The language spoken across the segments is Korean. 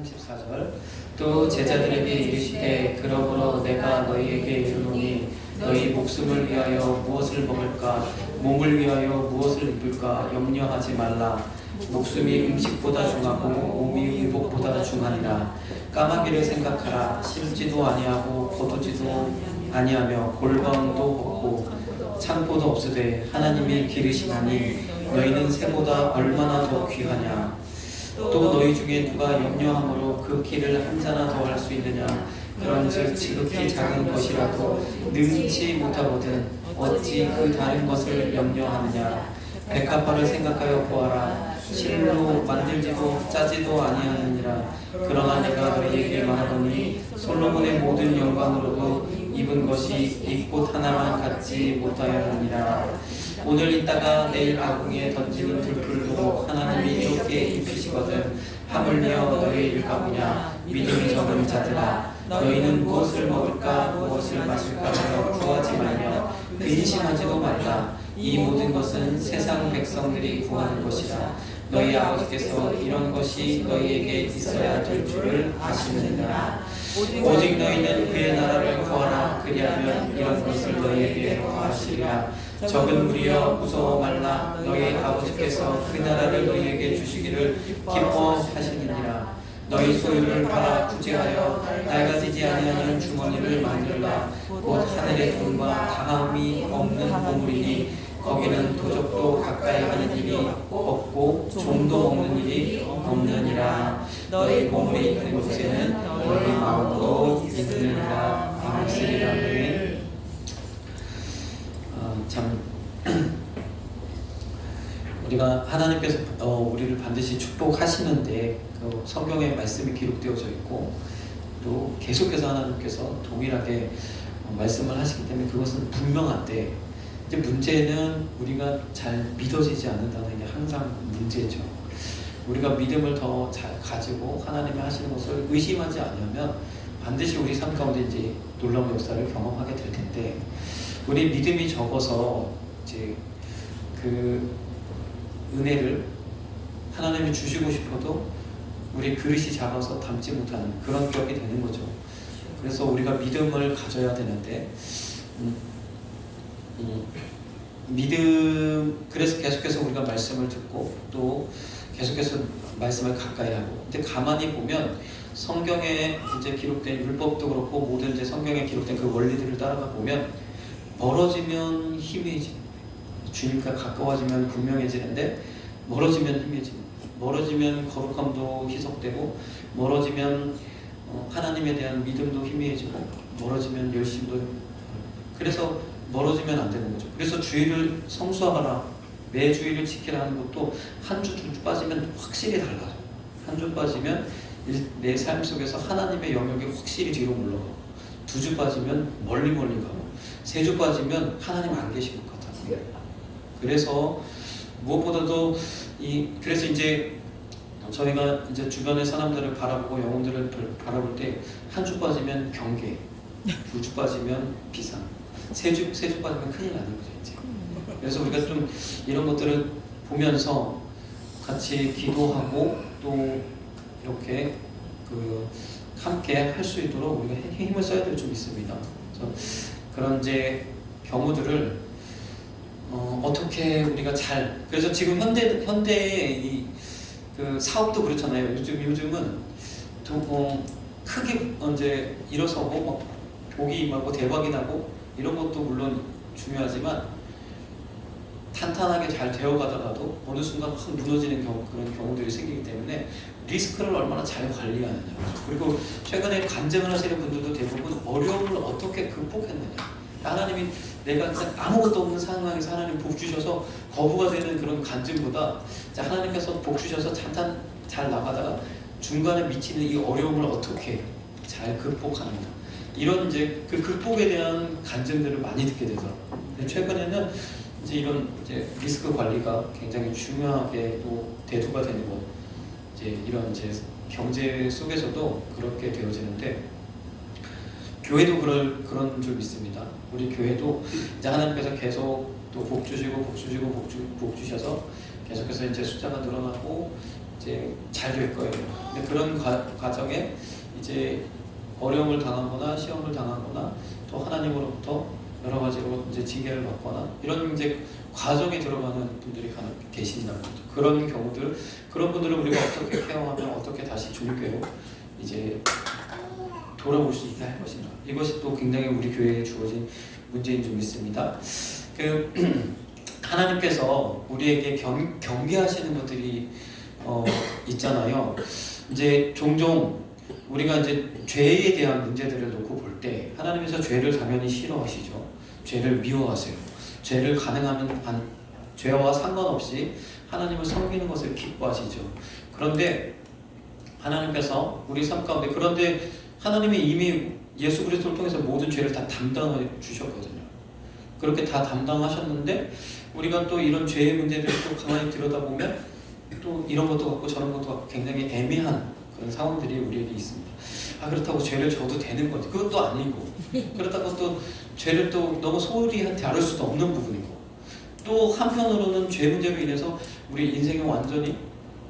34절. 또 제자들에게 이르시되 그러므로 내가 너희에게 이르노니 너희 목숨을 위하여 무엇을 먹을까 몸을 위하여 무엇을 입을까 염려하지 말라. 목숨이 음식보다 중하고 몸이 의복보다 중하니라. 까마귀를 생각하라. 심지도 아니하고 거두지도 아니하며 골방도 없고 창고도 없으되 하나님이 기르시나니 너희는 새보다 얼마나 더 귀하냐. 또 너희 중에 누가 염려함으로 그 키를 한 자나 더 할 수 있느냐. 그런즉 지극히 작은 것이라도 능치 못하거든 어찌 그 다른 것을 염려하느냐. 백합화를 생각하여 보아라. 실로 만들지도 짜지도 아니하느니라. 그러나 내가 너희에게 말하노니 솔로몬의 모든 영광으로도 입은 것이 이 꽃 하나만 갖지 못하였느니라. 오늘 있다가 내일 아궁이에 던지는 들풀도 하나님이 좁게 입히시거든 하물며 너희 일가구냐. 믿음이 적은 자들아, 너희는 무엇을 먹을까 무엇을 마실까 하여 구하지 말며 근심하지도 말라. 이 모든 것은 세상 백성들이 구하는 것이라. 너희 아버지께서 이런 것이 너희에게 있어야 될 줄을 아시느니라. 오직 너희는 그의 나라를 구하라. 그리하면 이런 것을 너희에게 더하시리라. 적은 무리여 무서워 말라. 너희 아버지께서 그 나라를 너희에게 주시기를 기뻐하시느니라. 너희 소유를 팔아 부지하여 낡아지지 아니하는 주머니를 만들라. 곧 하늘의 돈과 다함이 없는 보물이니 거기는 도적도 가까이 하는 일이 없고 종도 먹는 일이 없느니라. 너희 보물이 있는 곳에는 너희 마음도 있느니라. 아멘. 참 우리가 하나님께서 우리를 반드시 축복하시는데 그 성경에 말씀이 기록되어져 있고 또 계속해서 하나님께서 동일하게 말씀을 하시기 때문에 그것은 분명한데 이제 문제는 우리가 잘 믿어지지 않는다는 게 항상 문제죠. 우리가 믿음을 더 잘 가지고 하나님이 하시는 것을 의심하지 않으면 반드시 우리 삶 가운데 이제 놀라운 역사를 경험하게 될 텐데 우리 믿음이 적어서 이제 그 은혜를 하나님이 주시고 싶어도 우리 그릇이 작아서 담지 못하는 그런 격이 되는 거죠. 그래서 우리가 믿음을 가져야 되는데 믿음 그래서 계속해서 우리가 말씀을 듣고 또 계속해서 말씀을 가까이 하고 근데 가만히 보면 성경에 이제 기록된 율법도 그렇고 모든 이제 성경에 기록된 그 원리들을 따라가 보면 멀어지면 희미해집니다. 주님과 가까워지면 분명해지는데 멀어지면 희미해집니다. 멀어지면 거룩함도 희석되고 멀어지면 하나님에 대한 믿음도 희미해지고 멀어지면 열심도 그래서 멀어지면 안 되는 거죠. 그래서 주일을 성수하라 매 주일을 지키라 하는 것도 한 주 두 주 빠지면 확실히 달라져. 한 주 빠지면 내 삶 속에서 하나님의 영역이 확실히 뒤로 물러가고 두 주 빠지면 멀리 가고 세 주 빠지면 하나님 안 계신 것 같아요. 그래서 무엇보다도 그래서 이제 저희가 이제 주변의 사람들을 바라보고 영혼들을 바라볼 때 한 주 빠지면 경계, 두 주 빠지면 비상, 세 주 빠지면 큰일 나는 거죠 이제. 그래서 우리가 좀 이런 것들을 보면서 같이 기도하고 또 이렇게 함께 할 수 있도록 우리가 힘을 써야 될 좀 있습니다. 그래서 그런 이제 경우들을 어떻게 우리가 그래서 지금 현대의 그 사업도 그렇잖아요. 요즘은 크게 이제 일어서고 막 복이 임하고 대박이 나고 이런 것도 물론 중요하지만 탄탄하게 잘 되어가다가도 어느 순간 확 무너지는 그런 경우들이 생기기 때문에 리스크를 얼마나 잘 관리하느냐. 그리고 최근에 간증을 하시는 분들도 대부분 어려움을 어떻게 극복했느냐. 하나님이 내가 아무것도 없는 상황에서 하나님 복 주셔서 거부가 되는 그런 간증보다 하나님께서 복 주셔서 잠깐 잘 나가다가 중간에 미치는 이 어려움을 어떻게 잘 극복하느냐. 이런 이제 그 극복에 대한 간증들을 많이 듣게 되더라고요. 최근에는 이제 이런 이제 리스크 관리가 굉장히 중요하게 또 대두가 되는 것. 이제 이런 이제 경제 속에서도 그렇게 되어지는데 교회도 그런 줄 믿습니다. 우리 교회도 이제 하나님께서 계속 또 복 주시고 복 주셔서 계속해서 이제 숫자가 늘어나고 이제 이제 잘 될 거예요. 근데 그런 과정에 이제 어려움을 당하거나 시험을 당하거나 또 하나님으로부터 여러 가지로 이제 징계를 받거나 이런 이제 과정에 들어가는 분들이 계신다는 거죠. 그런 경우들, 그런 분들은 우리가 어떻게 케어하면 어떻게 다시 종교로 이제 돌아올 수 있다 할 것인가. 이것이 또 굉장히 우리 교회에 주어진 문제인 줄 믿습니다. 하나님께서 우리에게 경계하시는 것들이 있잖아요. 이제 종종 우리가 이제 죄에 대한 문제들을 놓고 볼 때 하나님께서 죄를 당연히 싫어하시죠. 죄를 미워하세요. 죄를 가능하면 죄와 상관없이 하나님을 섬기는 것을 기뻐하시죠. 그런데 하나님께서 우리 삶 가운데 그런데 하나님이 이미 예수 그리스도를 통해서 모든 죄를 다 담당해 주셨거든요. 그렇게 다 담당하셨는데 우리가 또 이런 죄의 문제들을 또 가만히 들여다보면 또 이런 것도 같고 저런 것도 같고 굉장히 애매한 그런 상황들이 우리에게 있습니다. 그렇다고 죄를 져도 되는 건지 그것도 아니고, 그렇다고 또 죄를 또 너무 소홀히 다룰 수도 없는 부분이고, 또 한편으로는 죄 문제로 인해서 우리 인생이 완전히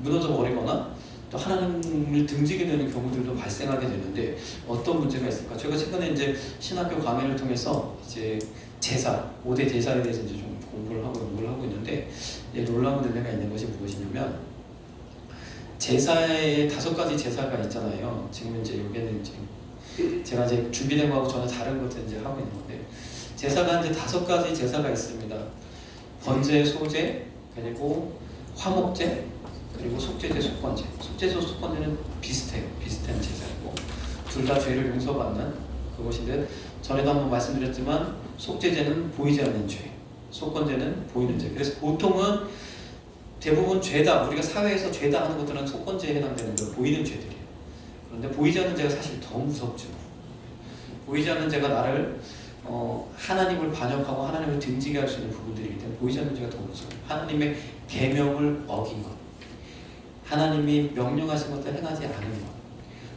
무너져 버리거나 또 하나님을 등지게 되는 경우들도 발생하게 되는데 어떤 문제가 있을까? 제가 최근에 이제 신학교 강의를 통해서 이제 제사, 5대 제사에 대해서 이제 좀 공부를 하고 연구를 하고 있는데 놀라운 은혜가 있는 것이 무엇이냐면 제사에 5가지 제사가 있잖아요. 지금 이제 여기는 이제 제가 이제 준비된 거하고 저는 다른 것들 이제 하고 있는 건데 제사가 이제 5가지 제사가 있습니다. 번제, 소제, 그리고 화목제, 그리고 속죄제, 속건제. 속죄제, 속건제는 비슷해요. 비슷한 제사이고 둘 다 죄를 용서받는 그것인데 전에도 한번 말씀드렸지만 속죄제는 보이지 않는 죄, 속건제는 보이는 죄. 그래서 보통은 대부분 죄다, 우리가 사회에서 죄다 하는 것들은 속건제에 해당되는 거 보이는 죄들이에요. 그런데 보이지 않는 죄가 사실 더 무섭죠. 보이지 않는 죄가 나를 하나님을 반역하고 하나님을 등지게 할 수 있는 부분들이기 때문에 보이지 않는 죄가 더 무서워요. 하나님의 계명을 어긴 것, 하나님이 명령하신 것들 행하지 않은 것,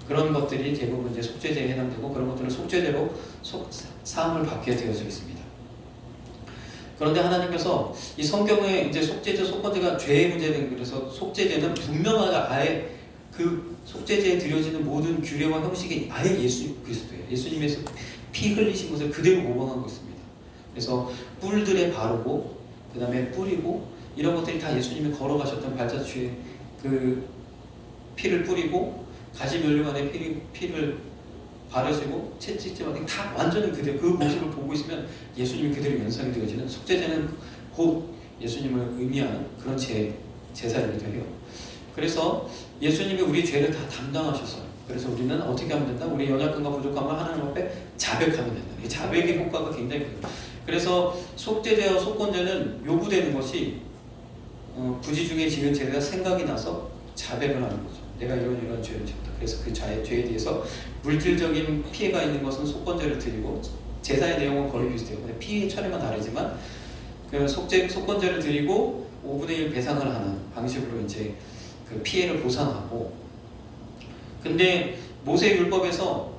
그런 것들이 대부분 이제 속죄제에 해당되고 그런 것들은 속죄제로 사함을 받게 되어져 있습니다. 그런데 하나님께서 이 성경에 이제 속죄제, 속건제가 죄의 문제는 그래서 속죄제는 분명하게 아예 그 속죄제에 드려지는 모든 규례와 형식이 아예 예수 그리스도예요. 예수님의 피 흘리신 것을 그대로 모방하고 있습니다. 그래서 뿔들에 바르고 그 다음에 뿌리고 이런 것들이 다 예수님이 걸어가셨던 발자취에 그 피를 뿌리고 가시면류관에 피를 바르시고 채찍질하고 다 완전히 그대로 그 모습을 보고 있으면 예수님이 그대로 연상이 되어지는 속죄제는 곧 예수님을 의미하는 그런 제사이기도 해요. 그래서 예수님이 우리 죄를 다 담당하셨어요. 그래서 우리는 어떻게 하면 된다? 우리 연약함과 부족함을 하나님 앞에 자백하면 된다. 이 자백의 효과가 굉장히 커요. 그래서 속죄제와 속건제는 요구되는 것이 부지 중에 지은 죄가 생각이 나서 자백을 하는 거죠. 내가 이런 죄를 지었다. 그래서 그 죄에 대해서 물질적인 피해가 있는 것은 속건제를 드리고 제사의 내용은 거의 비슷해요. 근데 피해 처리만 다르지만 그 속건제를 드리고 5분의 1 배상을 하는 방식으로 이제 그 피해를 보상하고, 근데 모세 율법에서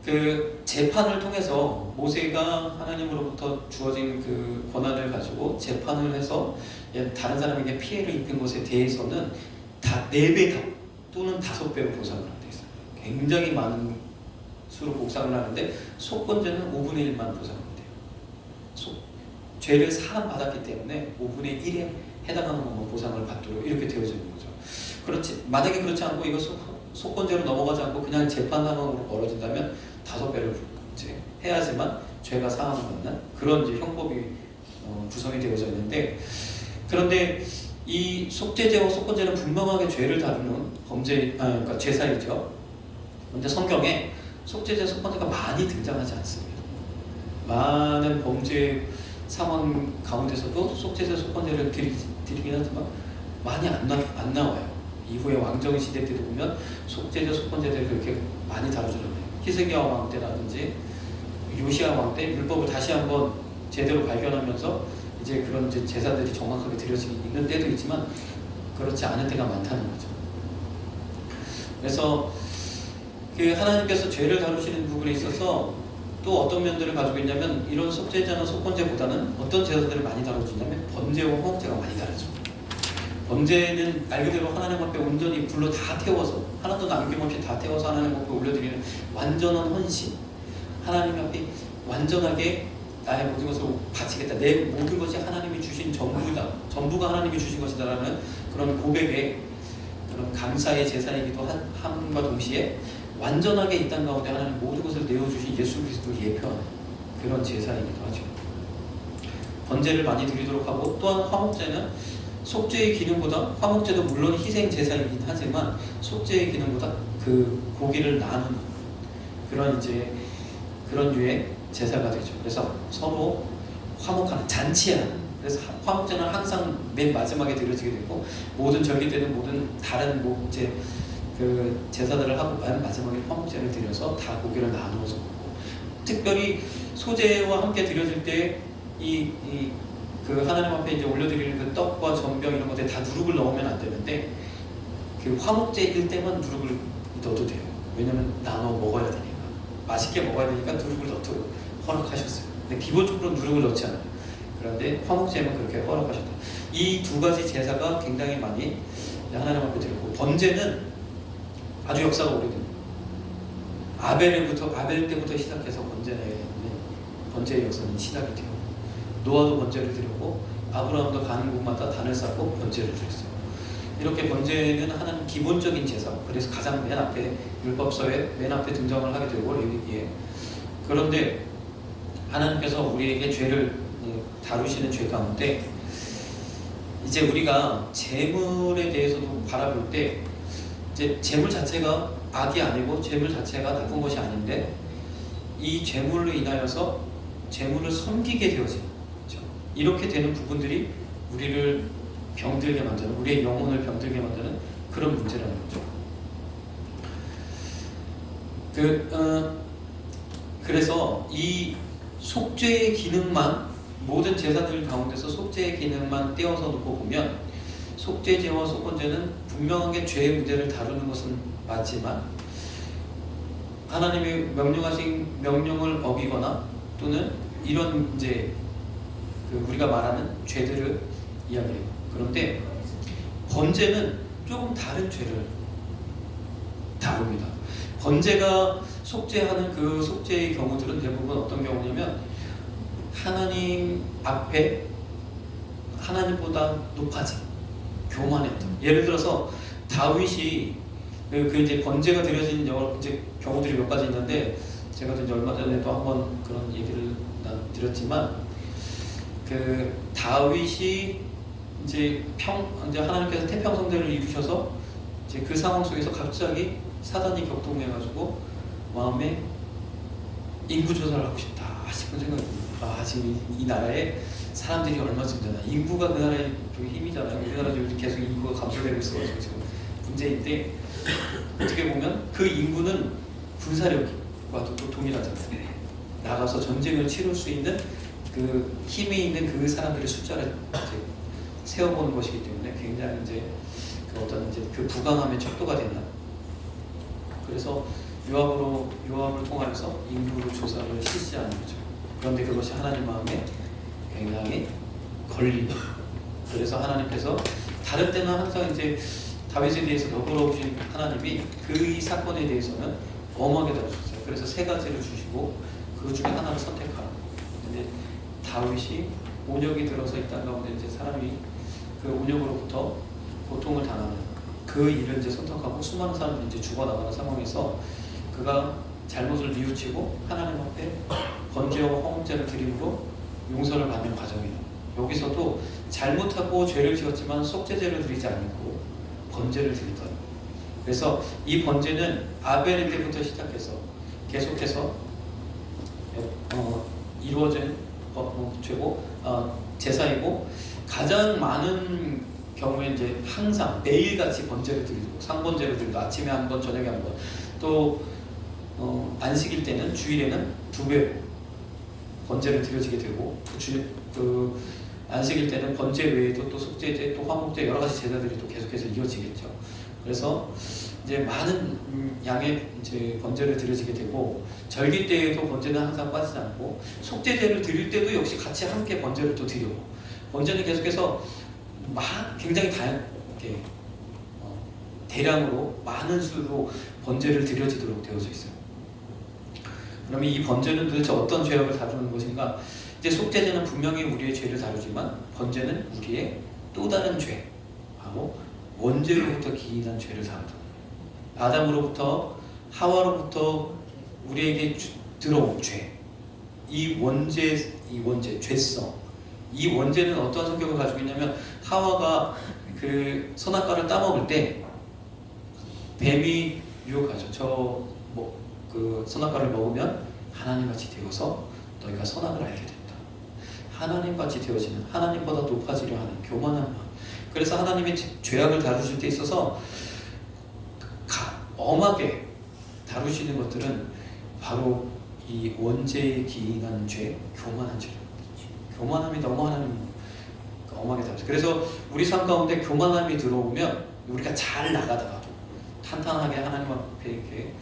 그 재판을 통해서 모세가 하나님으로부터 주어진 그 권한을 가지고 재판을 해서 다른 사람에게 피해를 입힌 것에 대해서는 다 4배 또는 5배로 보상을 하게 돼 있어요. 굉장히 많은 수로 보상을 하는데 속건제는 5분의 1만 보상을 돼요. 죄를 사함받았기 때문에 5분의 1에 해당하는 것만 보상을 받도록 이렇게 되어져 있는 거죠. 그렇지, 만약에 그렇지 않고 이거 속건제로 넘어가지 않고 그냥 재판 상황으로 벌어진다면 5배를 이제 해야지만 죄가 사함을 받는 그런 이제 형법이 구성이 되어져 있는데, 그런데 이 속죄제와 속건제는 분명하게 죄를 다루는 그러니까 제사이죠. 그런데 성경에 속죄제, 속건제가 많이 등장하지 않습니다. 많은 범죄 상황 가운데서도 속죄제, 속건제를 드리긴 하지만 많이 안 나와요. 이후에 왕정 시대 때도 보면 속죄제, 속건제를 그렇게 많이 다루지 않아요. 히스기야 왕 때라든지 요시야 왕 때 율법을 다시 한번 제대로 발견하면서 이제 그런 이제 제사들이 정확하게 드려지고 있는 때도 있지만 그렇지 않은 때가 많다는 거죠. 그래서 그 하나님께서 죄를 다루시는 부분에 있어서 또 어떤 면들을 가지고 있냐면 이런 속죄제나 속건제보다는 어떤 제사들을 많이 다뤄주냐면 번제와 화목제가 많이 다르죠. 번제는 말 그대로 하나님 앞에 온전히 불로 다 태워서 하나도 남김없이 다 태워서 하나님 앞에 올려드리는 완전한 헌신, 하나님 앞에 완전하게 나의 모든 것을 바치겠다, 내 모든 것이 하나님이 주신 전부다, 전부가 하나님이 주신 것이다라는 그런 고백의 그런 감사의 제사이기도 함과 동시에 완전하게 이 땅 가운데 하나님 모든 것을 내어주신 예수 그리스도를 예표하는 그런 제사이기도 하죠. 번제를 많이 드리도록 하고, 또한 화목제는 속죄의 기능보다, 화목제도 물론 희생 제사이긴 하지만 속죄의 기능보다 그 고기를 나누는 그런 이제 그런 류의 제사가 되죠. 그래서 서로 화목하는, 잔치하는. 그래서 화목제는 항상 맨 마지막에 드려지게 되고, 모든 절기 때는 모든 다른 목제 그 제사들을 하고 맨 마지막에 화목제를 드려서 다 고기를 나누어서 먹고, 특별히 소제와 함께 드려질 때 그 하나님 앞에 이제 올려드리는 그 떡과 전병 이런 것들 다 누룩을 넣으면 안 되는데, 그 화목제일 때만 누룩을 넣어도 돼요. 왜냐면 나눠 먹어야 되니까, 맛있게 먹어야 되니까 누룩을 넣도록 허락하셨어요. 근데 기본적으로 누룩을 넣지 않아요. 그런데 화목제는 그렇게 허락하셨다. 이 두 가지 제사가 굉장히 많이 하나님 앞에 드리고, 번제는 아주 역사가 오래됩니다. 아벨 때부터 시작해서 번제의 역사는 시작이 돼요. 노아도 번제를 드렸고, 아브라함도 가는 곳마다 단을 쌓고 번제를 드렸어요. 이렇게 번제는 하나님 기본적인 제사, 그래서 가장 맨 앞에 율법서에 맨 앞에 등장을 하게 되고, 레위기에. 그런데 하나님께서 우리에게 죄를 다루시는 죄 가운데, 이제 우리가 재물에 대해서도 바라볼 때, 이제 재물 자체가 악이 아니고 재물 자체가 나쁜 것이 아닌데, 이 재물로 인하여서 재물을 섬기게 되어진, 그렇죠? 이렇게 되는 부분들이 우리를 병들게 만드는, 우리의 영혼을 병들게 만드는 그런 문제라는 거죠. 그래서 이 속죄의 기능만, 모든 제사들 가운데서 속죄의 기능만 떼어서 놓고 보면, 속죄제와 속건제는 분명하게 죄의 문제를 다루는 것은 맞지만, 하나님이 명령하신 명령을 어기거나 또는 이런 이제 우리가 말하는 죄들을 이야기해요. 그런데 번제는 조금 다른 죄를 다룹니다. 번제가 속죄하는 그 속죄의 경우들은 대부분 어떤 경우냐면, 하나님 앞에 하나님보다 높아진, 교만했던. 예를 들어서 다윗이 이제 번제가 드려진 이제 경우들이 몇 가지 있는데, 제가 이제 얼마 전에도 한번 그런 얘기를 드렸지만, 그 다윗이 이제 하나님께서 태평성대를 이루셔서 이제 그 상황 속에서 갑자기 사단이 격동해가지고 마음에 인구 조사를 하고 싶다 싶은 생각이 듭니다. 지금 이 나라에 사람들이 얼마쯤 되나, 인구가 그 나라의 힘이잖아요. 우리나라 지금 계속 인구가 감소되고 있어가지고 지금 문제인데, 어떻게 보면 그 인구는 군사력과도 또 동일하잖아요. 나가서 전쟁을 치룰 수 있는 그 힘이 있는 그 사람들의 숫자를 이제 세워보는 것이기 때문에 굉장히 이제 그 어떤 이제 그 부강함의 척도가 되는. 그래서 요압을 통하여서 인구를 조사를 실시하는 거죠. 그런데 그것이 하나님 마음에 굉장히 걸리고, 그래서 하나님께서 다른 때는 항상 이제 다윗에 대해서 너그러우신 하나님이 그 사건에 대해서는 엄하게 다루셨어요. 그래서 세 가지를 주시고 그 중에 하나를 선택하라. 근데 다윗이 온역이 들어서 이 땅 가운데 이제 사람이 그 온역으로부터 고통을 당하는 그 일을 이제 선택하고, 수많은 사람들이 이제 죽어나가는 상황에서 그가 잘못을 뉘우치고 하나님 앞에 번제와 화목제를 드림으로 용서를 받는 과정이에요. 여기서도 잘못하고 죄를 지었지만 속죄제를 드리지 않고 번제를 드리던. 그래서 이 번제는 아벨 때부터 시작해서 계속해서 이루어진 제사이고, 가장 많은 경우에 이제 항상 매일같이 번제를 드리고, 상번제를 드리고, 아침에 한 번, 저녁에 한 번, 또 안식일 때는 주일에는 2배로 번제를 드려지게 되고, 그 안식일 때는 번제 외에도 또 속죄제, 또 화목제, 여러 가지 제사들이 또 계속해서 이어지겠죠. 그래서 이제 많은 양의 이제 번제를 드려지게 되고, 절기 때에도 번제는 항상 빠지지 않고, 속죄제를 드릴 때도 역시 같이 함께 번제를 또 드리고, 번제는 계속해서 굉장히 이렇게 대량으로 많은 수로 번제를 드려지도록 되어져 있어요. 그러면 이 번제는 도대체 어떤 죄악을 다루는 것인가? 이제 속죄제는 분명히 우리의 죄를 다루지만 번제는 우리의 또 다른 죄, 하고 원죄로부터 기인한 죄를 다루다. 아담으로부터 하와로부터 우리에게 들어온 죄, 이 원죄, 죄성, 이 원죄는 어떤 성격을 가지고 있냐면 하와가 그 선악과를 따먹을 때 뱀이 유혹하죠. 그 선악과를 먹으면 하나님같이 되어서 너희가 선악을 알게 된다. 하나님같이 되어지는, 하나님보다 높아지려 하는 교만한 마음. 그래서 하나님의 죄악을 다루실 때 있어서 엄하게 다루시는 것들은 바로 이 원죄에 기인한 죄, 교만한 죄. 교만함이 너무 하나님 엄하게 다루죠. 그래서 우리 삶 가운데 교만함이 들어오면 우리가 잘 나가다가도 탄탄하게 하나님 앞에 이렇게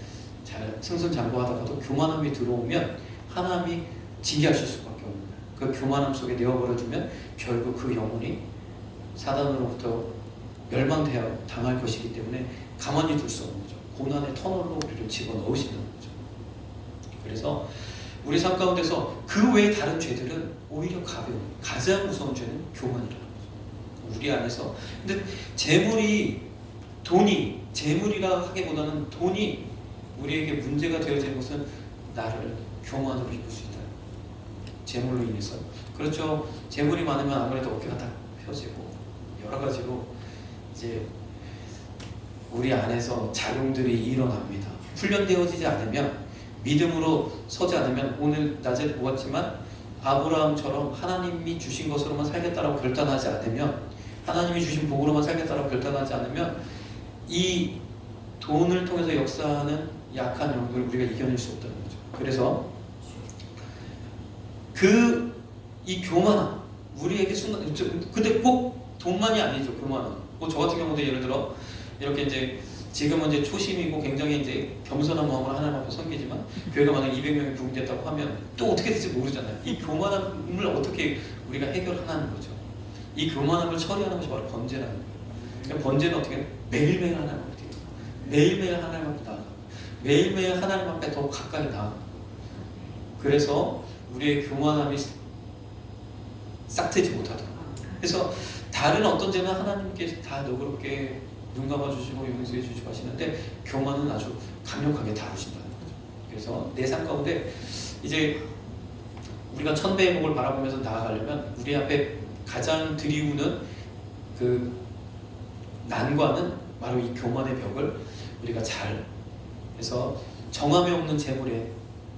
잘 승승장구하다가도 교만함이 들어오면 하나님이 징계하실 수밖에 없는 거예요. 그 교만함 속에 내어버려주면 결국 그 영혼이 사단으로부터 멸망당할 것이기 때문에 가만히 둘 수 없는 거죠. 고난의 터널로 우리를 집어넣으신다는 거죠. 그래서 우리 삶 가운데서 그 외의 다른 죄들은 오히려 가벼운, 가장 무서운 죄는 교만이라는 거죠. 우리 안에서. 근데 재물이라 하기보다는 돈이 우리에게 문제가 되어지는 것은 나를 교만으로 입을 수 있다. 재물로 인해서. 그렇죠. 재물이 많으면 아무래도 어깨가 딱 펴지고 여러 가지로 이제 우리 안에서 작용들이 일어납니다. 훈련되어지지 않으면, 믿음으로 서지 않으면, 오늘 낮에 보았지만 아브라함처럼 하나님이 주신 것으로만 살겠다라고 결단하지 않으면, 하나님이 주신 복으로만 살겠다라고 결단하지 않으면 이 돈을 통해서 역사하는 약한 영들을 우리가 이겨낼 수 없다는 거죠. 그래서 이 교만함, 우리에게 순간, 근데 꼭 돈만이 아니죠. 교만함. 저 같은 경우도 예를 들어 이렇게 이제 지금은 이제 초심이고 굉장히 이제 겸손한 마음으로 하나님 앞에 섬기지만, 교회가 만약 200명이 부흥됐다고 하면 또 어떻게 될지 모르잖아요. 이 교만함을 어떻게 우리가 해결하는 거죠. 이 교만함을 처리하는 것이 바로 번제라는 거예요. 그러니까 번제는 어떻게 매일매일 하나님 앞에 매일매일 하나님 앞에 나아가, 매일매일 하나님 앞에 더 가까이 나아가. 그래서 우리의 교만함이 싹트지 못하도록. 그래서 다른 어떤 죄는 하나님께 다 너그럽게 눈 감아주시고 용서해 주시고 하시는데, 교만은 아주 강력하게 다루신다는 거죠. 그래서 내 삶 가운데 이제 우리가 천배의 복을 바라보면서 나아가려면 우리 앞에 가장 들이우는 그 난관은 바로 이 교만의 벽을 우리가 잘 해서 정함이 없는 재물에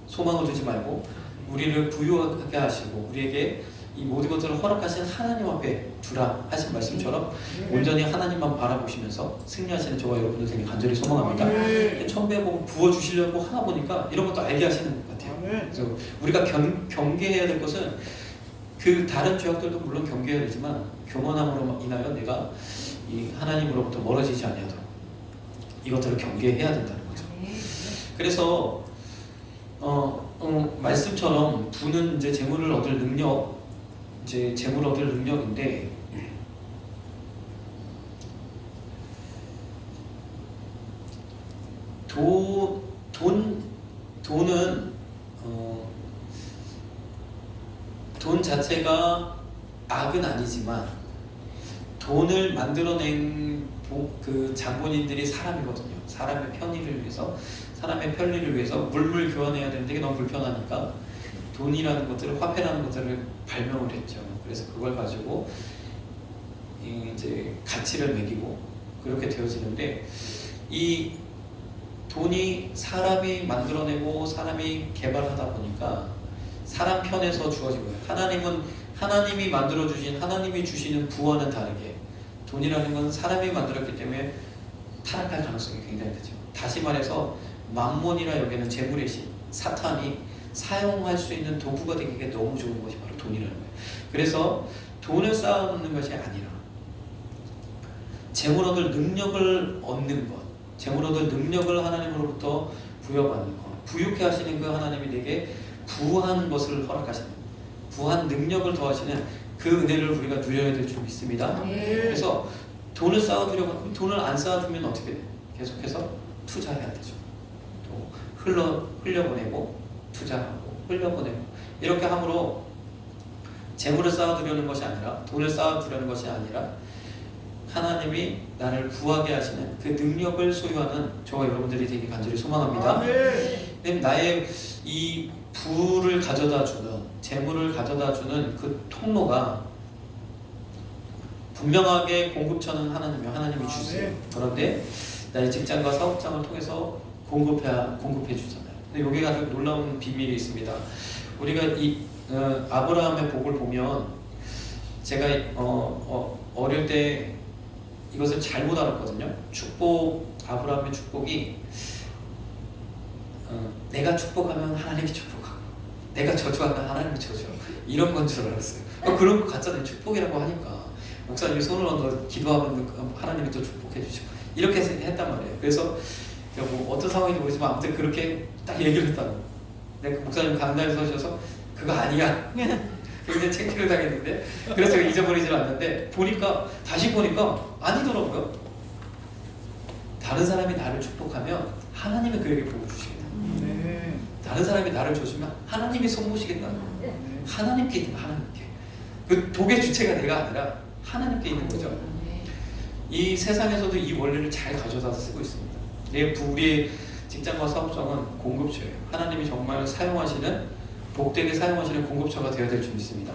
소망을 두지 말고 우리를 부유하게 하시고 우리에게 이 모든 것들을 허락하신 하나님 앞에 두라 하신 말씀처럼 온전히 하나님만 바라보시면서 승리하시는 저와 여러분들 되게 간절히 소망합니다. 천배의 복을 부어주시려고 하나 보니까 이런 것도 알게 하시는 것 같아요. 그래서 우리가 경계해야 될 것은, 그 다른 죄악들도 물론 경계해야 되지만 교만함으로 인하여 내가 이 하나님으로부터 멀어지지 아니하도록 이것들을 경계해야 된다는 거죠. 그래서 말씀처럼 부는 이제 재물을 얻을 능력, 이제 재물을 얻을 능력인데, 돈 자체가 악은 아니지만 돈을 만들어낸 그 장본인들이 사람이거든요. 사람의 편의를 위해서, 사람의 편리를 위해서 물물 교환해야 되는데 이게 너무 불편하니까 돈이라는 것들을, 화폐라는 것들을 발명을 했죠. 그래서 그걸 가지고 이제 가치를 매기고 그렇게 되어지는데, 이 돈이 사람이 만들어내고 사람이 개발하다 보니까 사람 편에서 주어진 거예요. 하나님이 만들어주신, 하나님이 주시는 부와는 다르게 돈이라는 건 사람이 만들었기 때문에 타락할 가능성이 굉장히 크죠. 다시 말해서 만몬이라 여기는 재물의 신, 사탄이 사용할 수 있는 도구가 되기에 너무 좋은 것이 바로 돈이라는 거예요. 그래서 돈을 쌓아놓는 것이 아니라 재물 얻을 능력을 얻는 것, 재물 얻을 능력을 하나님으로부터 부여받는 것, 부유케 하시는 그 하나님이 내게 부한 것을 허락하시는, 부한 능력을 더하시는 그 은혜를 우리가 누려야 될 줄 믿습니다. 그래서 돈을 쌓아두려고 하면 돈을 안 쌓아두면 어떻게 돼? 계속해서 투자해야 되죠. 또 흘려보내고 투자하고 흘려보내고 이렇게 함으로 재물을 쌓아두려는 것이 아니라 돈을 쌓아두려는 것이 아니라 하나님이 나를 구하게 하시는 그 능력을 소유하는 저와 여러분들이 되게 간절히 소망합니다. 네. 나의 이 부를 가져다주는 재물을 가져다주는 그 통로가 분명하게 공급처는 하나님이 주세요. 그런데 나의 직장과 사업장을 통해서 공급해 주잖아요. 근데 여기 아주 놀라운 비밀이 있습니다. 우리가 이 아브라함의 복을 보면 제가 어릴 때 이것을 잘못 알았거든요. 아브라함의 축복이 내가 축복하면 하나님이 축복하고 내가 저주하면 하나님이 저주하고 이런 건 줄 알았어요. 그런 거 같잖아요. 축복이라고 하니까 목사님이 손을 얹어 기도하면 하나님이 또 축복해 주시고 이렇게 했단 말이에요. 그래서 뭐 어떤 상황인지 모르지만 아무튼 그렇게 딱 얘기를 했다는 거예요. 내가 목사님 강단에 서셔서 그거 아니야. 굉장히 창피를 당했는데 그래서 잊어버리질 않는데 다시 보니까 아니더라고요. 다른 사람이 나를 축복하면 하나님이 그에게 복을 주십니다. 다른 사람이 나를 줘주면 하나님이 손보시겠다는 거예요. 하나님께 있는 하나님께. 그 복의 주체가 내가 아니라 하나님께 있는 거죠. 이 세상에서도 이 원리를 잘 가져다 쓰고 있습니다. 우리의 직장과 사업장은 공급처예요. 하나님이 정말 복되게 사용하시는 공급처가 되어야 될 줄 믿습니다.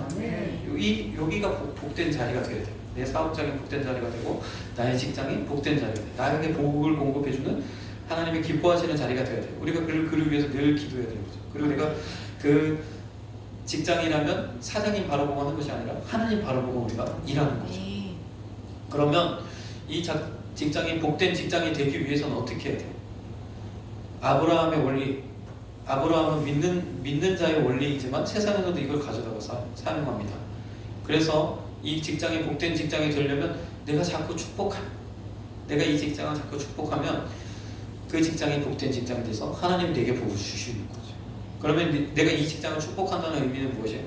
여기가 복된 자리가 되어야 돼요. 내 사업장이 복된 자리가 되고 나의 직장이 복된 자리가 돼요. 나에게 복을 공급해주는 하나님이 기뻐하시는 자리가 되어야 돼요. 우리가 그를 위해서 늘 기도해야 되는 거죠. 그리고 내가 그 직장이라면 사장님 바라보고 하는 것이 아니라 하나님 바라보고 우리가 일하는 거죠. 그러면 이 직장이 복된 직장이 되기 위해서는 어떻게 해야 돼요? 아브라함의 원리, 아브라함은 믿는 자의 원리이지만 세상에서도 이걸 가져다가 사용합니다. 그래서 이 직장이 복된 직장이 되려면 내가 이 직장을 자꾸 축복하면 그 직장이 복된 직장이 돼서 하나님이 내게 복을 주시는 거죠. 그러면 내가 이 직장을 축복한다는 의미는 무엇이에요?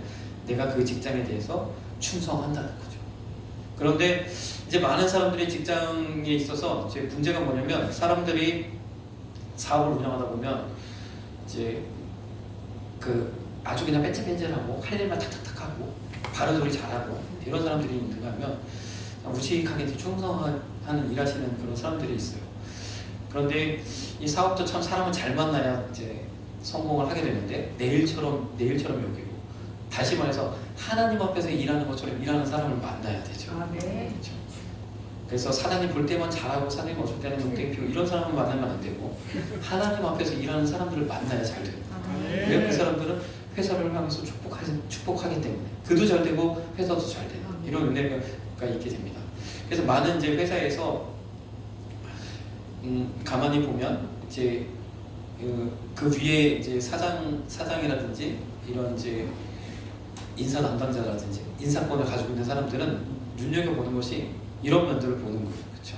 내가 그 직장에 대해서 충성한다는 거죠. 그런데 이제 많은 사람들이 직장에 있어서 이제 문제가 뭐냐면 사람들이 사업을 운영하다 보면 이제 아주 그냥 뺀질뺀질하고 할 일만 탁탁탁 하고 바른 소리 잘하고 이런 사람들이 있는가 하면 무식하게 충성하는 일하시는 그런 사람들이 있어요. 그런데 이 사업도 참 사람을 잘 만나야 이제 성공을 하게 되는데 내일처럼 여기고 다시 말해서 하나님 앞에서 일하는 것처럼 일하는 사람을 만나야 되죠. 그렇죠? 그래서 사장님 볼 때만 잘하고 사장님 어쩔 때는 농땡이 피고 이런 사람을 만나면 안 되고 하나님 앞에서 일하는 사람들을 만나야 잘 돼요. 왜 그 사람들은 회사를 하면서 축복하기 때문에 그도 잘 되고 회사도 잘 되는 이런 은혜가 있게 됩니다. 그래서 많은 이제 회사에서 가만히 보면 이제 그 위에 이제 사장이라든지 이런 이제 인사 담당자라든지 인사권을 가지고 있는 사람들은 눈여겨보는 것이 이런 면들을 보는 거예요. 그렇죠?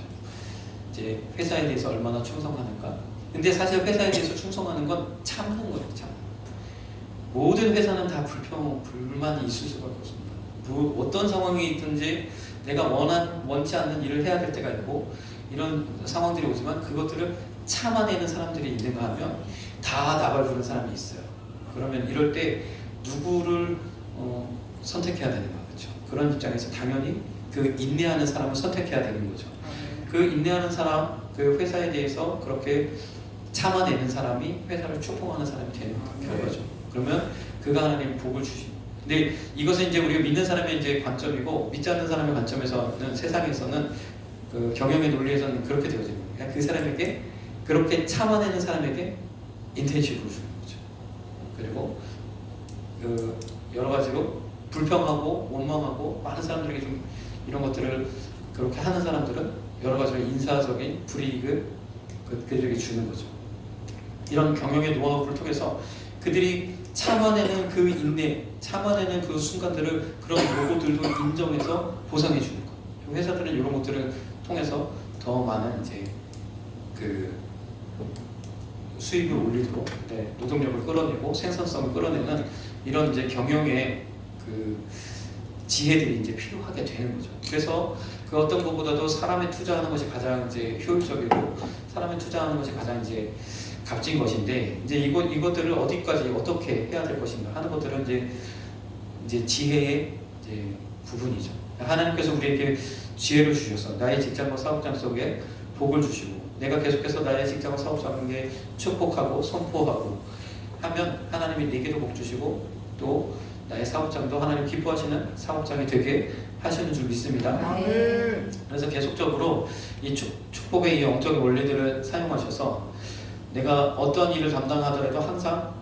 이제 회사에 대해서 얼마나 충성하는가. 근데 사실 회사에 대해서 충성하는 건 참는 거예요. 참. 모든 회사는 다 불만이 있을 수밖에 없습니다. 어떤 상황이 있든지 내가 원치 않는 일을 해야 될 때가 있고 이런 상황들이 오지만 그것들을 참아내는 사람들이 있는가 하면 다 나발 부는 사람이 있어요. 그러면 이럴 때 누구를 선택해야 되는가. 그렇죠? 그런 입장에서 당연히 그 인내하는 사람을 선택해야 되는 거죠. 그 인내하는 사람, 그 회사에 대해서 그렇게 참아내는 사람이 회사를 축복하는 사람이 되는 결과죠. 그러면 그가 하나님 복을 주십니다. 근데 이것은 이제 우리가 믿는 사람의 이제 관점이고 믿지 않는 사람의 관점에서는 세상에서는 그 경영의 논리에서는 그렇게 되어지는 거예요. 그러니까 그 사람에게 그렇게 참아내는 사람에게 인텐시브를 주는 거죠. 그리고 그 여러 가지로 불평하고 원망하고 많은 사람들에게 좀 이런 것들을 그렇게 하는 사람들은 여러 가지로 인사적인 불이익을 그들에게 주는 거죠. 이런 경영의 노하우를 통해서 그들이 참아내는 그 인내, 참아내는 그 순간들을 그런 요구들도 인정해서 보상해 주는 거예요. 회사들은 이런 것들을 통해서 더 많은 이제 그 수입을 올리도록 노동력을 끌어내고 생산성을 끌어내는 이런 이제 경영의 그 지혜들이 이제 필요하게 되는 거죠. 그래서 그 어떤 것보다도 사람에 투자하는 것이 가장 이제 효율적이고 사람에 투자하는 것이 가장 이제 값진 것인데 이제 이것들을 어디까지 어떻게 해야 될 것인가 하는 것들은 이제 지혜의 이제 부분이죠. 하나님께서 우리에게 지혜를 주셔서 나의 직장과 사업장 속에 복을 주시고 내가 계속해서 나의 직장과 사업장에 축복하고 선포하고 하면 하나님이 내게도 복 주시고 또 나의 사업장도 하나님 기뻐하시는 사업장이 되게 하시는 줄 믿습니다. 그래서 계속적으로 이 축복의 이 영적인 원리들을 사용하셔서 내가 어떤 일을 담당하더라도 항상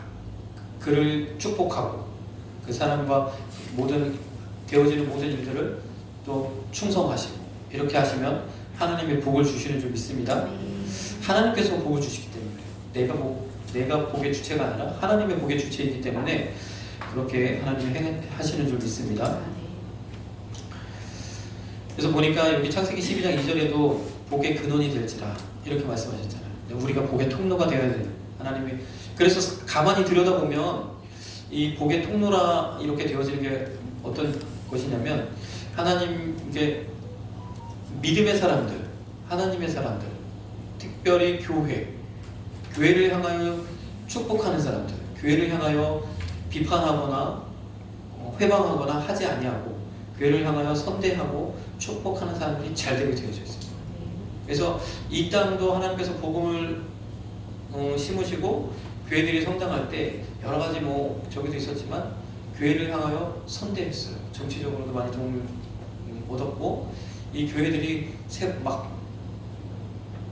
그를 축복하고 그 사람과 되어지는 모든 일들을 또 충성하시고 이렇게 하시면 하나님의 복을 주시는 줄 믿습니다. 하나님께서 복을 주시기 때문에 내가 복의 주체가 아니라 하나님의 복의 주체이기 때문에 그렇게 하나님이 하시는 줄 믿습니다. 그래서 보니까 여기 창세기 12장 2절에도 복의 근원이 될지라 이렇게 말씀하셨잖아요. 우리가 복의 통로가 되어야 되는 하나님이. 그래서 가만히 들여다보면 이 복의 통로라 이렇게 되어지는 게 어떤 것이냐면 하나님 이제 믿음의 사람들, 하나님의 사람들, 특별히 교회를 향하여 축복하는 사람들, 교회를 향하여 비판하거나 회방하거나 하지 아니하고 교회를 향하여 선대하고 축복하는 사람들이 잘 되게 되어져 있습니다. 그래서 이 땅도 하나님께서 복음을 심으시고 교회들이 성장할 때 여러 가지 저기도 있었지만 교회를 향하여 선대했어요. 정치적으로도 많이 도움을 얻었고 이 교회들이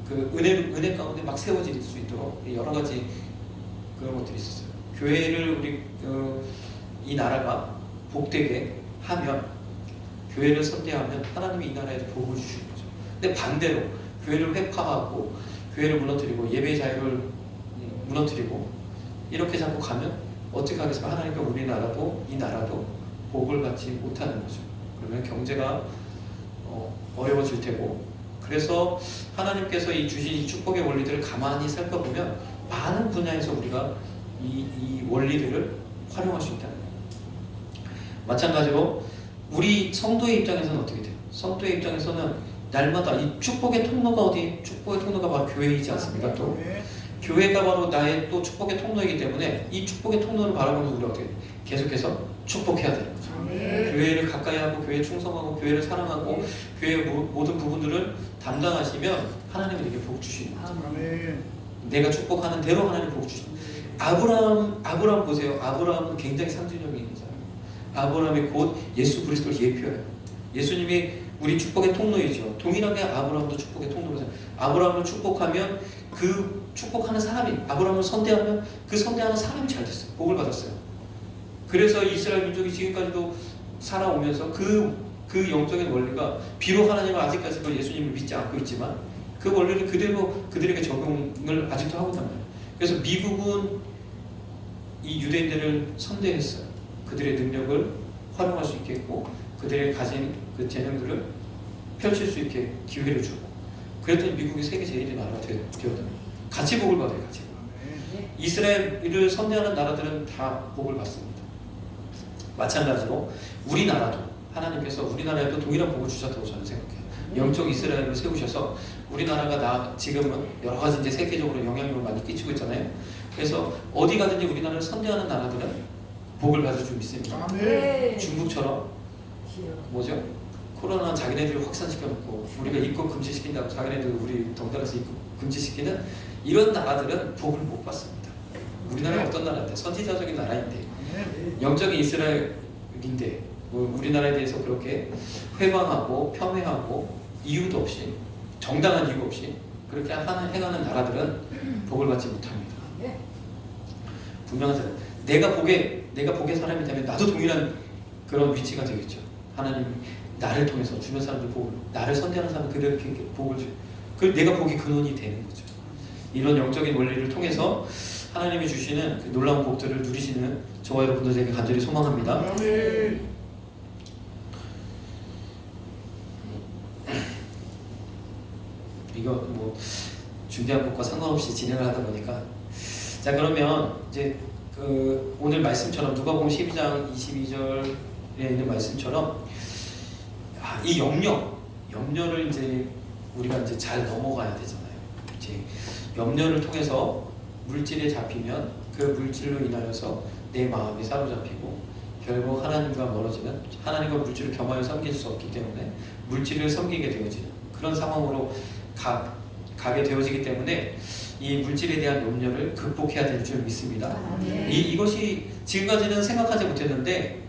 그 은혜 가운데 막 세워질 수 있도록 여러 가지 그런 것들이 있었어요. 교회를 이 나라가 복되게 하면 교회를 선대하면 하나님이 이 나라에 복을 주시는 거죠. 근데 반대로 교회를 회파하고 교회를 무너뜨리고 예배의 자유를 무너뜨리고 이렇게 자꾸 가면 어떻게 하겠습니까? 하나님과 우리나라도 이 나라도 복을 받지 못하는 거죠. 그러면 경제가 어려워질 테고 그래서 하나님께서 주신 이 축복의 원리들을 가만히 살펴보면 많은 분야에서 우리가 이 원리들을 활용할 수 있다는 거예요. 마찬가지로 우리 성도의 입장에서는 어떻게 돼요? 성도의 입장에서는 날마다 이 축복의 통로가 어디? 축복의 통로가 바로 교회이지 않습니까? 또 교회가 바로 나의 또 축복의 통로이기 때문에 이 축복의 통로를 바라보면서 우리가 어떻게 계속해서 축복해야 되는 거죠. 교회를 가까이 하고 교회에 충성하고 교회를 사랑하고 교회의 모든 부분들을 담당하시면 하나님이 내게 복 주시는 거죠. 내가 축복하는 대로 하나님 복 주시는 거죠. 아브라함 보세요. 아브라함은 굉장히 상징적인 사람이에요. 아브라함이 곧 예수 그리스도를 예표해요. 예수님이 우리 축복의 통로이죠. 동일하게 아브라함도 축복의 통로로 아브라함을 축복하면 그 축복하는 사람이 아브라함을 선대하면 그 선대하는 사람이 잘 됐어요. 복을 받았어요. 그래서 이스라엘 민족이 지금까지도 살아오면서 그 영적인 원리가 비록 하나님은 아직까지도 예수님을 믿지 않고 있지만 그 원리를 그대로 그들에게 적용을 아직도 하고 있단 말이에요. 그래서 미국은 이 유대인들을 선대했어요. 그들의 능력을 활용할 수 있게 했고 그들의 가진 그 재능들을 펼칠 수 있게 기회를 주고 그랬더니 미국이 세계 제1위 나라가 되었답니다. 같이 복을 받아요. 같이. 이스라엘을 선대하는 나라들은 다 복을 받습니다. 마찬가지로 우리나라도 하나님께서 우리나라에도 동일한 복을 주셨다고 저는 생각해요. 영적 이스라엘을 세우셔서 우리나라가 지금은 여러 가지 이제 세계적으로 영향력을 많이 끼치고 있잖아요. 그래서 어디 가든지 우리나라를 선대하는 나라들은 복을 받을 줄 믿습니다. 중국처럼 뭐죠? 코로나 자기네들이 확산시켜놓고 우리가 입국 금지시킨다고 자기네들 우리 덩달아서 입국 금지시키는 이런 나라들은 복을 못 받습니다. 우리나라가 어떤 나라인데? 선지자적인 나라인데 영적인 이스라엘인데 우리나라에 대해서 그렇게 회방하고 폄훼하고 이유도 없이 정당한 이유 없이 그렇게 행하는 나라들은 복을 받지 못합니다. 분명한 사람. 내가 복의 사람이 되면 나도 동일한 그런 위치가 되겠죠. 하나님 나를 통해서 주변 사람들 복을 나를 선대하는 사람 그들에게 복을 주. 그 내가 복의 근원이 되는 거죠. 이런 영적인 원리를 통해서 하나님이 주시는 그 놀라운 복들을 누리시는 저와 여러분들에게 간절히 소망합니다. 이거 준비한 것과 상관없이 진행을 하다 보니까 자 그러면 이제 오늘 말씀처럼 누가복음 12장 22절 있는 말씀처럼 이 염려를 이제 우리가 이제 잘 넘어가야 되잖아요. 이제 염려를 통해서 물질에 잡히면 그 물질로 인하여서 내 마음이 사로잡히고 결국 하나님과 멀어지는, 하나님과 물질을 겸하여 섬길 수 없기 때문에 물질을 섬기게 되어지는 그런 상황으로 가게 되어지기 때문에 이 물질에 대한 염려를 극복해야 될 줄 믿습니다. 이것이 지금까지는 생각하지 못했는데,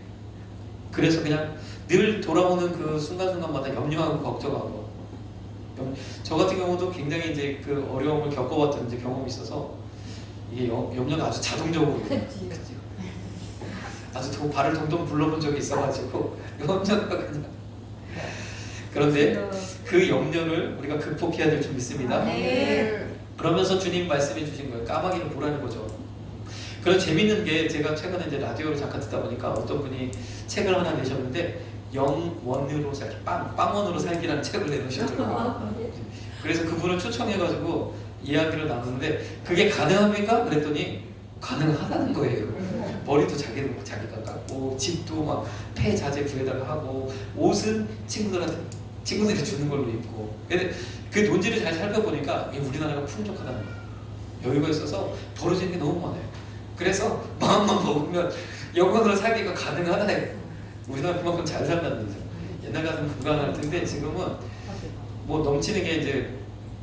그래서 그냥 늘 돌아오는 그 순간순간마다 염려하고 걱정하고, 저 같은 경우도 굉장히 이제 그 어려움을 겪어봤던 이제 경험이 있어서 이게 염려가 아주 자동적으로 아주 발을 동동 굴러본 적이 있어가지고 염려가 그냥, 그런데 그 염려를 우리가 극복해야 될 줄 믿습니다. 그러면서 주님 말씀해 주신 거예요. 까마귀를 보라는 거죠. 그런 재밌는 게, 제가 최근에 이제 라디오를 잠깐 듣다 보니까 어떤 분이 책을 하나 내셨는데 영원으로 살기, 빵원으로 살기라는 책을 내놓으셨더라고요. 그래서 그분을 초청해가지고 이야기를 나누는데 그게 가능합니까? 그랬더니 가능하다는 거예요. 머리도 자기가 깎고, 집도 막 폐자재 구해다가 하고, 옷은 친구들이 주는 걸로 입고. 근데 그 논지를 잘 살펴보니까 우리나라가 풍족하다는 거예요. 여유가 있어서 벌어지는 게 너무 많아요. 그래서 마음만 먹으면 영원으로 살기가 가능하다. 우리나라 그만큼 잘 산다는 거죠. 옛날 같으면 불가능할 텐데 지금은 뭐 넘치는 게 이제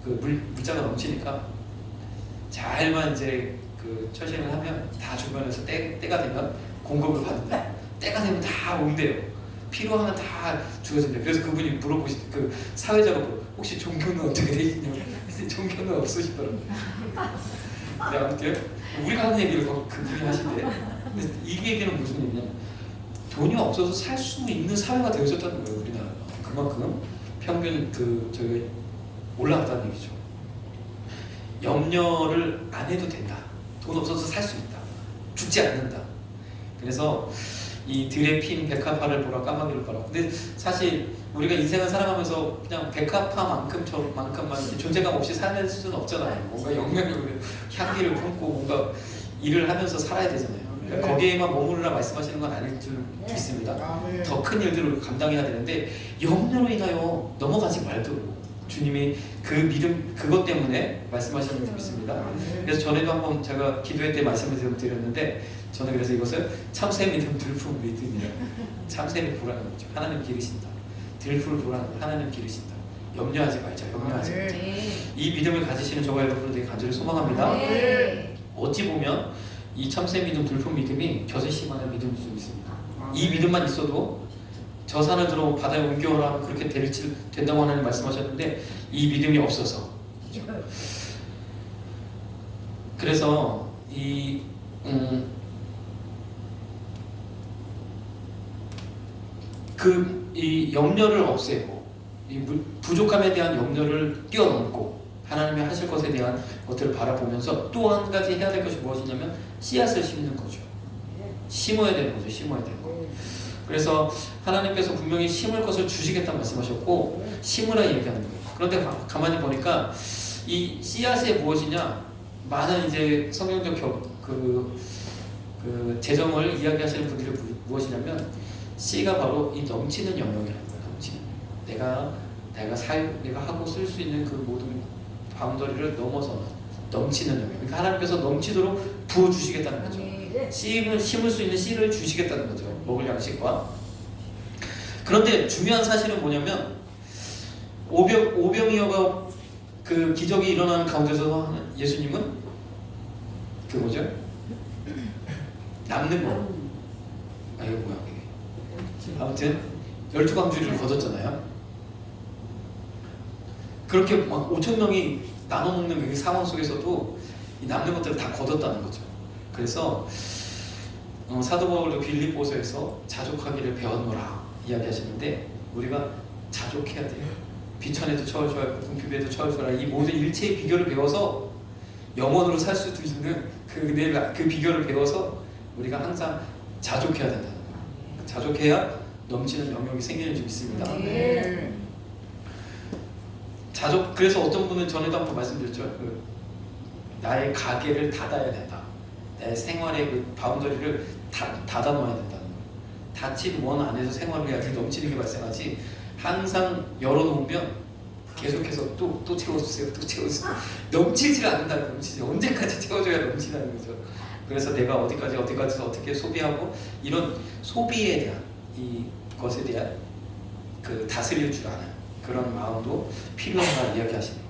그 물자가 넘치니까 잘만 이제 그 처신을 하면 다 주변에서 때가 되면 공급을 받는다. 때가 되면 다 온대요. 필요하면 다 주어진대요. 그래서 그분이 물어보시, 그 사회자가 혹시 종교는 어떻게 되시냐고. 종교는 없으시더라고요. 네, 아무튼 우리가 하는 얘기를 그분이 하신대. 근데 이 얘기는 무슨 얘기냐? 돈이 없어서 살 수 있는 사회가 되어졌다는 거예요, 우리나라가. 그만큼 평균 저기 올라갔다는 얘기죠. 염려를 안 해도 된다. 돈 없어서 살 수 있다. 죽지 않는다. 그래서 이 들에 핀 백합화를 보라, 까마귀를 보라. 근데 사실 우리가 인생을 살아가면서 그냥 백합화만큼만 존재감 없이 살릴 수는 없잖아요. 뭔가 영향력을, 향기를 품고 뭔가 일을 하면서 살아야 되잖아요. 그러니까 거기에만 머무르라 말씀하시는 건 아닐 줄 믿습니다. 더 큰 일들을 감당해야 되는데 염려로 인하여 넘어가지 말도록 주님이 그 믿음, 그것 때문에 말씀하시는 줄 믿습니다. 그래서 전에도 한번 제가 기도회 때 말씀을 드렸는데, 저는 그래서 이것을 참새 믿음, 들풀 믿음이라. 참새를 보라는 거죠. 하나님 기르신다. 들풀을 보라는 거, 하나님 기르신다. 염려하지 말자. 염려하지 말자. 이 믿음을 가지시는 저와 여러분들 되게 간절히 소망합니다. 어찌 보면 이 참새 믿음, 들풀 믿음이 겨자씨만한 믿음일 수 있습니다. 이 믿음만 있어도 저 산을 들어 바다에 옮겨오라 그렇게 된다고 하나님 말씀하셨는데 이 믿음이 없어서, 그래서 이 염려를 없애고 이 부족함에 대한 염려를 뛰어넘고 하나님이 하실 것에 대한 것들을 바라보면서 또 한 가지 해야 될 것이 무엇이냐면 씨앗을 심는 거죠. 심어야 되는 거죠. 심어야 되는 거. 그래서 하나님께서 분명히 심을 것을 주시겠다 말씀하셨고 심으라 얘기하는 거예요. 그런데 가만히 보니까 이 씨앗이 무엇이냐, 많은 이제 성경적 그 재정을 이야기하시는 분들이 무엇이냐면 씨가 바로 이 넘치는 영역이라는 거예요. 넘치는, 내가 하고 쓸 수 있는 그 모든 바운더리를 넘어서는 넘치는 영역. 그러니까 하나님께서 넘치도록 부어 주시겠다는 거죠. 심을 수 있는 씨를 주시겠다는 거죠. 먹을 양식과. 그런데 중요한 사실은 뭐냐면 오병이어가 그 기적이 일어나는 가운데서 예수님은 그 뭐죠? 남는 거. 이거 뭐야 이게? 아무튼 12광주리를 거뒀잖아요. 그렇게 막 5,000명이 나눠 먹는 그 상황 속에서도 이 남는 것들을 다 거뒀다는 거죠. 그래서 사도 바울도 빌립보서에서 자족하기를 배웠노라 이야기하시는데, 우리가 자족해야 돼요. 비천에도 처할 줄 알고 궁핍에도 처할 줄 알아. 이 모든 일체의 비결을 배워서 영원으로 살 수도 있는 그 비결을 배워서 우리가 항상 자족해야 된다는 거예요. 자족해야 넘치는 영역이 생기는 줄 믿습니다. 그래서 어떤 분은 전에도 한번 말씀드렸죠. 나의 가게를 닫아야 된다. 내 생활의 그 바운더리를 닫아놓아야 된다는 거예요. 닫힌 원 안에서 생활을 해야지 넘치는 게 발생하지. 항상 열어놓으면 계속해서 또 채워주세요, 또 채워주세요. 넘치질 않는다는, 넘치지. 언제까지 채워줘야 넘치다는 거죠. 그래서 내가 어디까지 어떻게 소비하고, 이런 소비에 대한, 이 것에 대한 그 다스릴 줄 아는 그런 마음도 필요하다 이야기하시네요.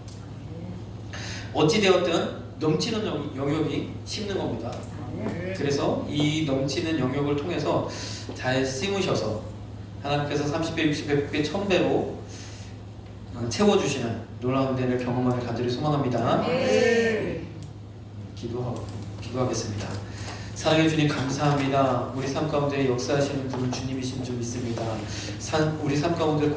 어찌되었든 넘치는 영역이 심는 겁니다. 그래서 이 넘치는 영역을 통해서 잘 심으셔서 하나님께서 30배, 60배, 100배, 1000배로 채워주시는 놀라운 은혜를 경험하길 간절히 소망합니다. 기도하겠습니다. 사랑해 주님 감사합니다. 우리 삶 가운데 역사하시는 분은 주님이신 줄 믿습니다. 우리 삶 가운데